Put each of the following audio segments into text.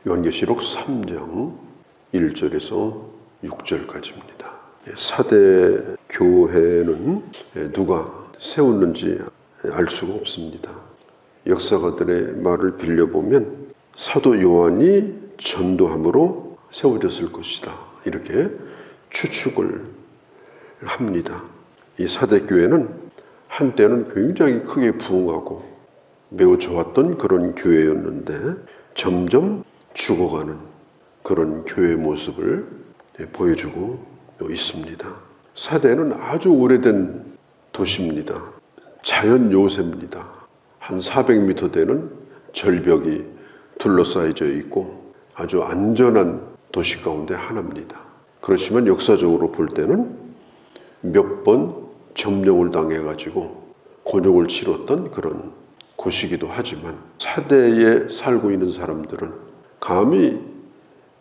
요한계시록 3장 1절에서 6절까지입니다. 사대 교회는 누가 세웠는지 알 수가 없습니다. 역사가들의 말을 빌려보면 사도 요한이 전도함으로 세워졌을 것이다, 이렇게 추측을 합니다. 이 사대 교회는 한때는 굉장히 크게 부흥하고 매우 좋았던 그런 교회였는데 점점 죽어가는 그런 교회 모습을 보여주고 있습니다. 사대는 아주 오래된 도시입니다. 자연 요새입니다. 한 400m 되는 절벽이 둘러싸여져 있고 아주 안전한 도시 가운데 하나입니다. 그렇지만 역사적으로 볼 때는 몇 번 점령을 당해가지고 곤욕을 치렀던 그런 곳이기도 하지만 사대에 살고 있는 사람들은 감히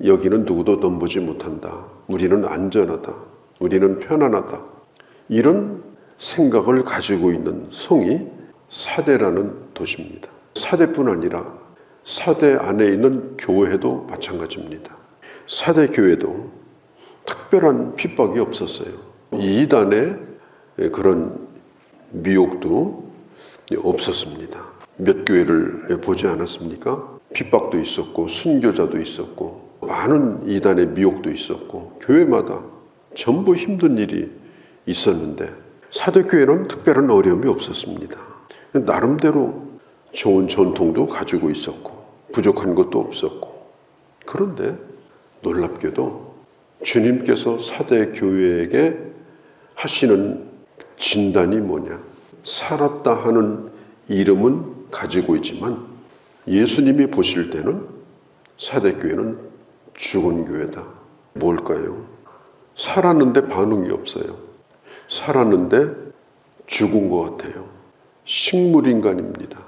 여기는 누구도 넘보지 못한다, 우리는 안전하다, 우리는 편안하다, 이런 생각을 가지고 있는 성이 사대라는 도시입니다. 사대뿐 아니라 사대 안에 있는 교회도 마찬가지입니다. 사대 교회도 특별한 핍박이 없었어요. 이단의 그런 미혹도 없었습니다. 몇 교회를 보지 않았습니까? 핍박도 있었고 순교자도 있었고 많은 이단의 미혹도 있었고 교회마다 전부 힘든 일이 있었는데 사대교회는 특별한 어려움이 없었습니다. 나름대로 좋은 전통도 가지고 있었고 부족한 것도 없었고, 그런데 놀랍게도 주님께서 사대교회에게 하시는 진단이 뭐냐? 살았다 하는 이름은 가지고 있지만 예수님이 보실 때는 사대교회는 죽은 교회다. 뭘까요? 살았는데 반응이 없어요. 살았는데 죽은 것 같아요. 식물인간입니다.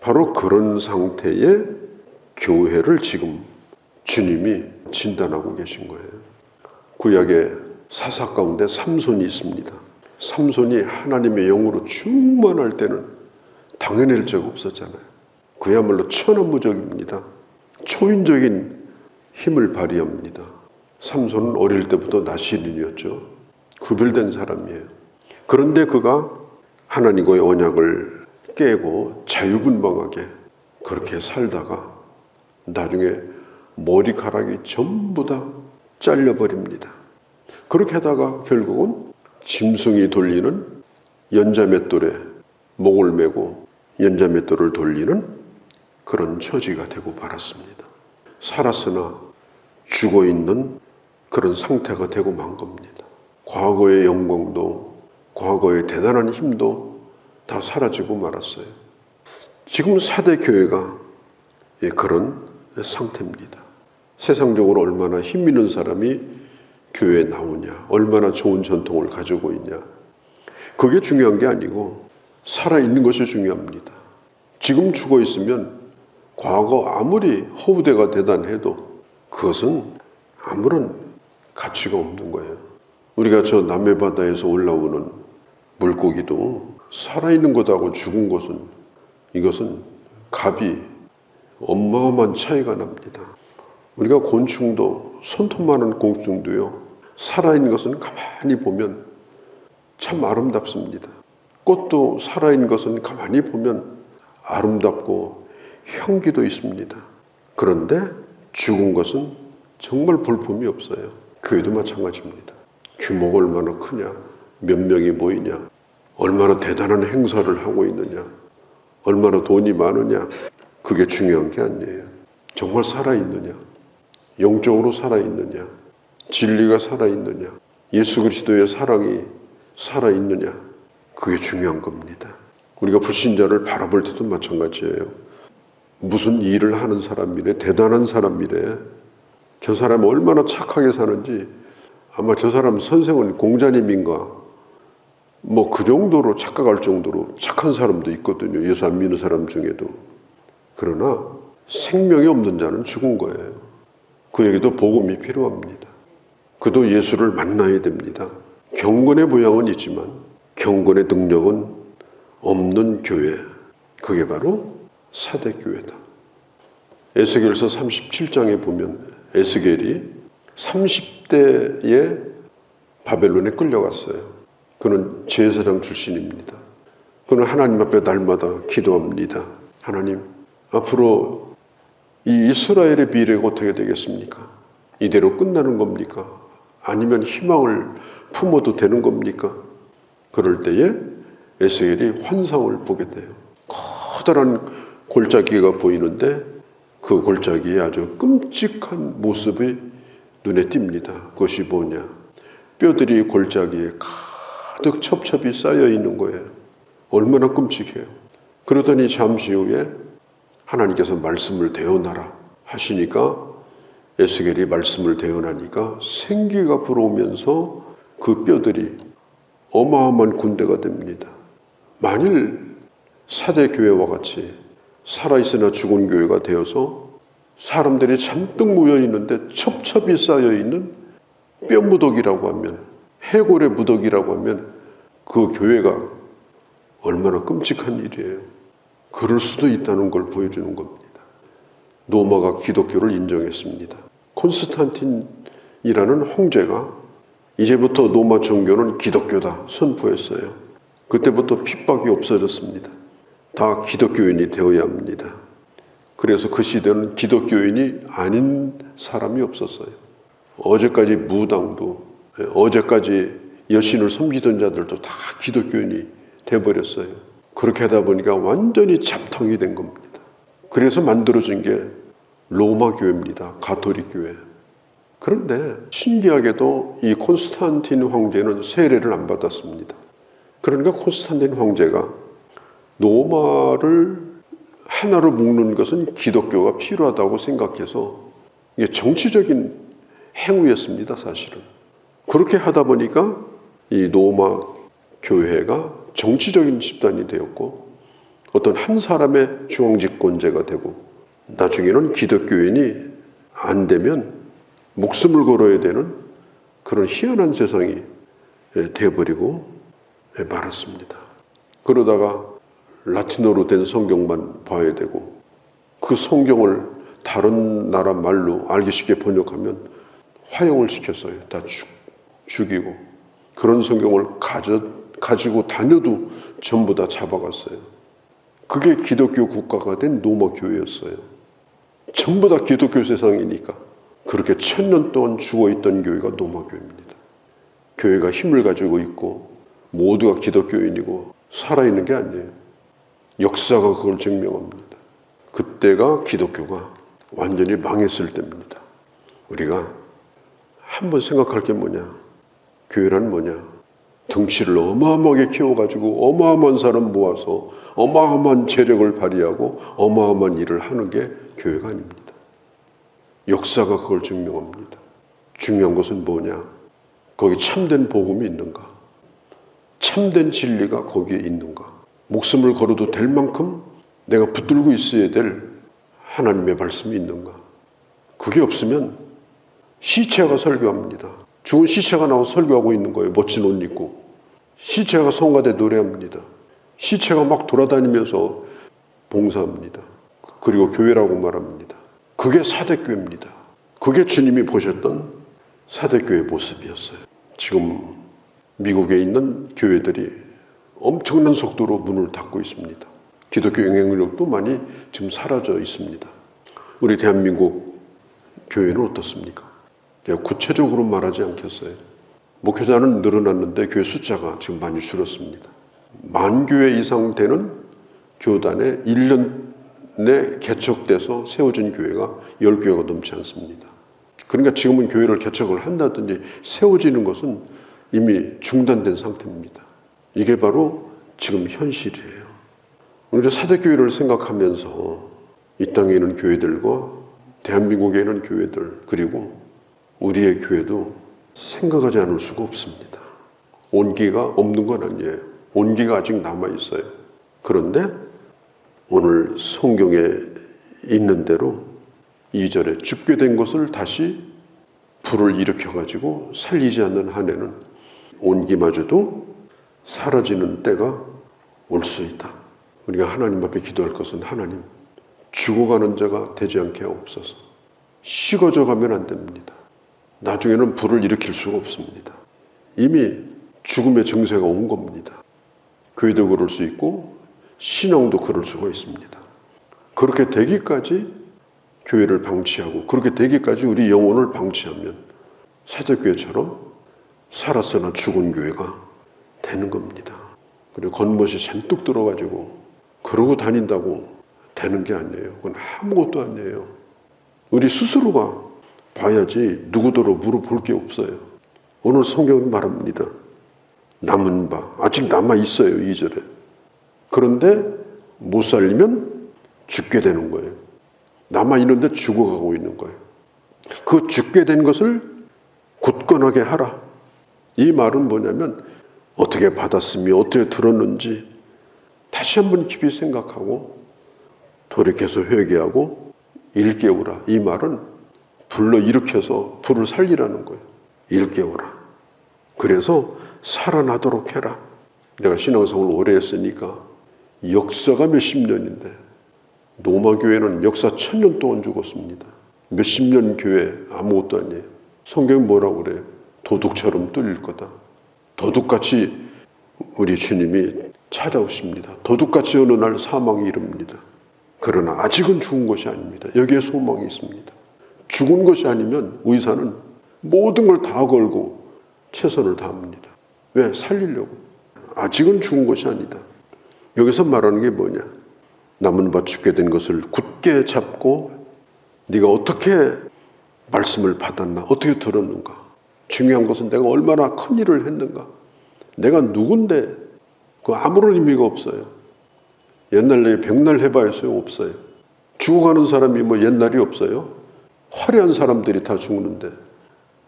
바로 그런 상태의 교회를 지금 주님이 진단하고 계신 거예요. 구약의 사사 가운데 삼손이 있습니다. 삼손이 하나님의 영으로 충만할 때는 당해낼 적 없었잖아요. 그야말로 천하무적입니다. 초인적인 힘을 발휘합니다. 삼손은 어릴 때부터 나시린이었죠. 구별된 사람이에요. 그런데 그가 하나님과의 언약을 깨고 자유분방하게 그렇게 살다가 나중에 머리카락이 전부 다 잘려버립니다. 그렇게 하다가 결국은 짐승이 돌리는 연자맷돌에 목을 메고 연자맷돌을 돌리는 그런 처지가 되고 말았습니다. 살았으나 죽어있는 그런 상태가 되고 만 겁니다. 과거의 영광도 과거의 대단한 힘도 다 사라지고 말았어요. 지금 사대 교회가 그런 상태입니다. 세상적으로 얼마나 힘 있는 사람이 교회에 나오냐, 얼마나 좋은 전통을 가지고 있냐, 그게 중요한 게 아니고 살아있는 것이 중요합니다. 지금 죽어 있으면 과거 아무리 허우대가 대단해도 그것은 아무런 가치가 없는 거예요. 우리가 저 남해바다에서 올라오는 물고기도 살아있는 것하고 죽은 것은, 이것은 값이 어마어마한 차이가 납니다. 우리가 곤충도, 손톱만한 곤충도요, 살아있는 것은 가만히 보면 참 아름답습니다. 꽃도 살아있는 것은 가만히 보면 아름답고 향기도 있습니다. 그런데 죽은 것은 정말 볼품이 없어요. 교회도 마찬가지입니다. 규모가 얼마나 크냐, 몇 명이 모이냐, 얼마나 대단한 행사를 하고 있느냐, 얼마나 돈이 많으냐, 그게 중요한 게 아니에요. 정말 살아있느냐, 영적으로 살아있느냐, 진리가 살아있느냐, 예수 그리스도의 사랑이 살아있느냐, 그게 중요한 겁니다. 우리가 불신자를 바라볼 때도 마찬가지예요. 무슨 일을 하는 사람이래, 대단한 사람이래, 저 사람이 얼마나 착하게 사는지, 아마 저 사람 선생은 공자님인가, 뭐 그 정도로 착각할 정도로 착한 사람도 있거든요. 예수 안 믿는 사람 중에도. 그러나 생명이 없는 자는 죽은 거예요. 그에게도 복음이 필요합니다. 그도 예수를 만나야 됩니다. 경건의 모양은 있지만 경건의 능력은 없는 교회, 그게 바로 사대교회다. 에스겔서 37장에 보면 에스겔이 30대에 바벨론에 끌려갔어요. 그는 제사장 출신입니다. 그는 하나님 앞에 날마다 기도합니다. 하나님, 앞으로 이 이스라엘의 미래가 어떻게 되겠습니까? 이대로 끝나는 겁니까? 아니면 희망을 품어도 되는 겁니까? 그럴 때에 에스겔이 환상을 보게 돼요. 커다란 골짜기가 보이는데 그 골짜기에 아주 끔찍한 모습이 눈에 띕니다. 그것이 뭐냐? 뼈들이 골짜기에 가득 첩첩이 쌓여 있는 거예요. 얼마나 끔찍해요. 그러더니 잠시 후에 하나님께서 말씀을 대언하라 하시니까 에스겔이 말씀을 대언하니까 생기가 불어오면서 그 뼈들이 어마어마한 군대가 됩니다. 만일 사대교회와 같이 살아있으나 죽은 교회가 되어서 사람들이 잔뜩 모여있는데 첩첩이 쌓여있는 뼈무더기라고 하면, 해골의 무더기라고 하면 그 교회가 얼마나 끔찍한 일이에요. 그럴 수도 있다는 걸 보여주는 겁니다. 로마가 기독교를 인정했습니다. 콘스탄틴이라는 황제가 이제부터 로마 정교는 기독교다 선포했어요. 그때부터 핍박이 없어졌습니다. 다 기독교인이 되어야 합니다. 그래서 그 시대는 기독교인이 아닌 사람이 없었어요. 어제까지 무당도, 어제까지 여신을 섬기던 자들도 다 기독교인이 돼버렸어요. 그렇게 하다 보니까 완전히 잡탕이 된 겁니다. 그래서 만들어진 게 로마 교회입니다. 가톨릭 교회. 그런데 신기하게도 이 콘스탄틴 황제는 세례를 안 받았습니다. 그러니까 콘스탄틴 황제가 로마를 하나로 묶는 것은 기독교가 필요하다고 생각해서 이게 정치적인 행위였습니다, 사실은. 그렇게 하다 보니까 이 로마 교회가 정치적인 집단이 되었고 어떤 한 사람의 중앙집권제가 되고 나중에는 기독교인이 안 되면 목숨을 걸어야 되는 그런 희한한 세상이 되어버리고 말았습니다. 그러다가 라틴어로 된 성경만 봐야 되고 그 성경을 다른 나라 말로 알기 쉽게 번역하면 화형을 시켰어요. 다 죽이고 그런 성경을 가지고 다녀도 전부 다 잡아갔어요. 그게 기독교 국가가 된 로마 교회였어요. 전부 다 기독교 세상이니까 그렇게 1000년 동안 죽어있던 교회가 로마 교회입니다. 교회가 힘을 가지고 있고 모두가 기독교인이고 살아있는 게 아니에요. 역사가 그걸 증명합니다. 그때가 기독교가 완전히 망했을 때입니다. 우리가 한번 생각할 게 뭐냐? 교회란 뭐냐? 덩치를 어마어마하게 키워가지고 어마어마한 사람 모아서 어마어마한 재력을 발휘하고 어마어마한 일을 하는 게 교회가 아닙니다. 역사가 그걸 증명합니다. 중요한 것은 뭐냐? 거기 참된 복음이 있는가? 참된 진리가 거기에 있는가? 목숨을 걸어도 될 만큼 내가 붙들고 있어야 될 하나님의 말씀이 있는가? 그게 없으면 시체가 설교합니다. 죽은 시체가 나와서 설교하고 있는 거예요. 멋진 옷 입고. 시체가 성가대 노래합니다. 시체가 막 돌아다니면서 봉사합니다. 그리고 교회라고 말합니다. 그게 사대교회입니다. 그게 주님이 보셨던 사대교회의 모습이었어요. 지금 미국에 있는 교회들이 엄청난 속도로 문을 닫고 있습니다. 기독교 영향력도 많이 지금 사라져 있습니다. 우리 대한민국 교회는 어떻습니까? 제가 구체적으로 말하지 않겠어요. 목회자는 늘어났는데 교회 숫자가 지금 많이 줄었습니다. 10,000교회 이상 되는 교단에 1년 내 개척돼서 세워진 교회가 10교회가 넘지 않습니다. 그러니까 지금은 교회를 개척을 한다든지 세워지는 것은 이미 중단된 상태입니다. 이게 바로 지금 현실이에요. 우리 사대교회를 생각하면서 이 땅에 있는 교회들과 대한민국에 있는 교회들 그리고 우리의 교회도 생각하지 않을 수가 없습니다. 온기가 없는 건 아니에요. 온기가 아직 남아있어요. 그런데 오늘 성경에 있는 대로 2절에 죽게 된 것을 다시 불을 일으켜가지고 살리지 않는 한에는 온기마저도 사라지는 때가 올 수 있다. 우리가 하나님 앞에 기도할 것은 하나님, 죽어가는 자가 되지 않게 하옵소서. 식어져 가면 안 됩니다. 나중에는 불을 일으킬 수가 없습니다. 이미 죽음의 증세가 온 겁니다. 교회도 그럴 수 있고 신앙도 그럴 수가 있습니다. 그렇게 되기까지 교회를 방치하고 그렇게 되기까지 우리 영혼을 방치하면 사도교회처럼 살았으나 죽은 교회가 되는 겁니다. 그리고 겉멋이 잔뜩 들어가지고 그러고 다닌다고 되는 게 아니에요. 그건 아무것도 아니에요. 우리 스스로가 봐야지 누구더러 물어볼 게 없어요. 오늘 성경은 말합니다. 남은 바 아직 남아 있어요. 2절에. 그런데 못 살리면 죽게 되는 거예요. 남아 있는데 죽어가고 있는 거예요. 그 죽게 된 것을 굳건하게 하라. 이 말은 뭐냐면 어떻게 받았으며 어떻게 들었는지 다시 한번 깊이 생각하고 돌이켜서 회개하고 일깨우라. 이 말은 불러 일으켜서 불을 살리라는 거예요. 일깨우라. 그래서 살아나도록 해라. 내가 신앙생활을 오래 했으니까 역사가 몇십 년인데 노마교회는 역사 1000년 동안 죽었습니다. 몇십 년 교회 아무것도 아니에요. 성경이 뭐라고 그래요? 도둑처럼 뚫릴 거다. 도둑같이 우리 주님이 찾아오십니다. 도둑같이 어느 날 사망이 이릅니다. 그러나 아직은 죽은 것이 아닙니다. 여기에 소망이 있습니다. 죽은 것이 아니면 의사는 모든 걸 다 걸고 최선을 다합니다. 왜? 살리려고. 아직은 죽은 것이 아니다. 여기서 말하는 게 뭐냐? 남은 바 죽게 된 것을 굳게 잡고 네가 어떻게 말씀을 받았나? 어떻게 들었는가? 중요한 것은 내가 얼마나 큰 일을 했는가? 내가 누군데? 그 아무런 의미가 없어요. 옛날 얘기 백날 해봐야 소용없어요. 죽어가는 사람이 뭐 옛날이 없어요? 화려한 사람들이 다 죽는데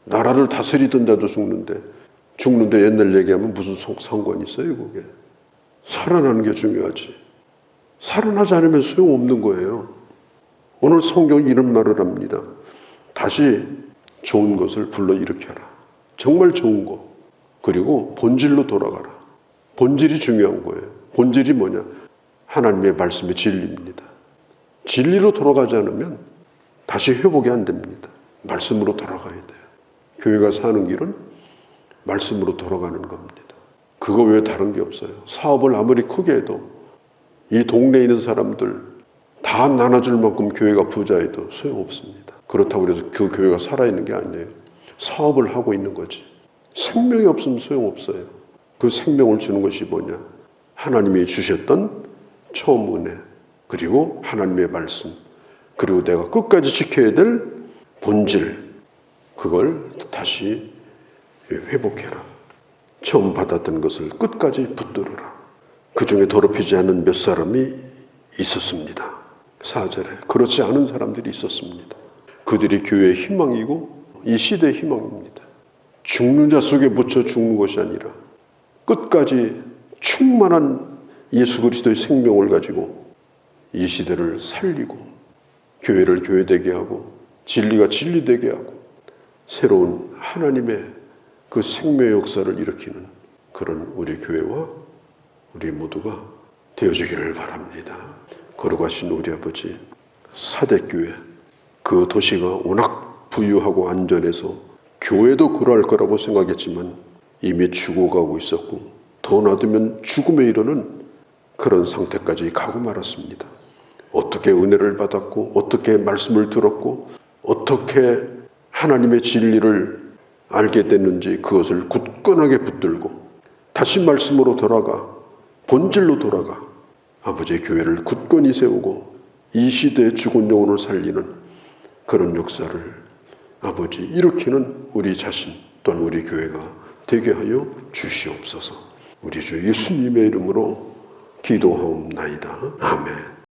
나라를 다스리던 자도 죽는데 옛날 얘기하면 무슨 상관이 있어요 그게. 살아나는 게 중요하지. 살아나지 않으면 소용없는 거예요. 오늘 성경이 이런 말을 합니다. 다시 좋은 것을 불러일으켜라. 정말 좋은 것. 그리고 본질로 돌아가라. 본질이 중요한 거예요. 본질이 뭐냐? 하나님의 말씀의 진리입니다. 진리로 돌아가지 않으면 다시 회복이 안 됩니다. 말씀으로 돌아가야 돼요. 교회가 사는 길은 말씀으로 돌아가는 겁니다. 그거 외에 다른 게 없어요. 사업을 아무리 크게 해도 이 동네에 있는 사람들 다 나눠줄 만큼 교회가 부자해도 소용없습니다. 그렇다고 해서 그 교회가 살아있는 게 아니에요. 사업을 하고 있는 거지. 생명이 없으면 소용없어요. 그 생명을 주는 것이 뭐냐? 하나님이 주셨던 처음 은혜, 그리고 하나님의 말씀, 그리고 내가 끝까지 지켜야 될 본질, 그걸 다시 회복해라. 처음 받았던 것을 끝까지 붙들어라. 그 중에 더럽히지 않은 몇 사람이 있었습니다. 4절에 그렇지 않은 사람들이 있었습니다. 그들이 교회의 희망이고 이 시대의 희망입니다. 죽는 자 속에 묻혀 죽는 것이 아니라 끝까지 충만한 예수 그리스도의 생명을 가지고 이 시대를 살리고 교회를 교회되게 하고 진리가 진리되게 하고 새로운 하나님의 그 생명의 역사를 일으키는 그런 우리 교회와 우리 모두가 되어지기를 바랍니다. 거룩하신 우리 아버지, 사대교회 그 도시가 워낙 부유하고 안전해서 교회도 그러할 거라고 생각했지만 이미 죽어가고 있었고 더 놔두면 죽음에 이르는 그런 상태까지 가고 말았습니다. 어떻게 은혜를 받았고 어떻게 말씀을 들었고 어떻게 하나님의 진리를 알게 됐는지 그것을 굳건하게 붙들고 다시 말씀으로 돌아가 본질로 돌아가 아버지의 교회를 굳건히 세우고 이 시대의 죽은 영혼을 살리는 그런 역사를 아버지 일으키는 우리 자신 또한 우리 교회가 되게 하여 주시옵소서. 우리 주 예수님의 이름으로 기도하옵나이다. 아멘.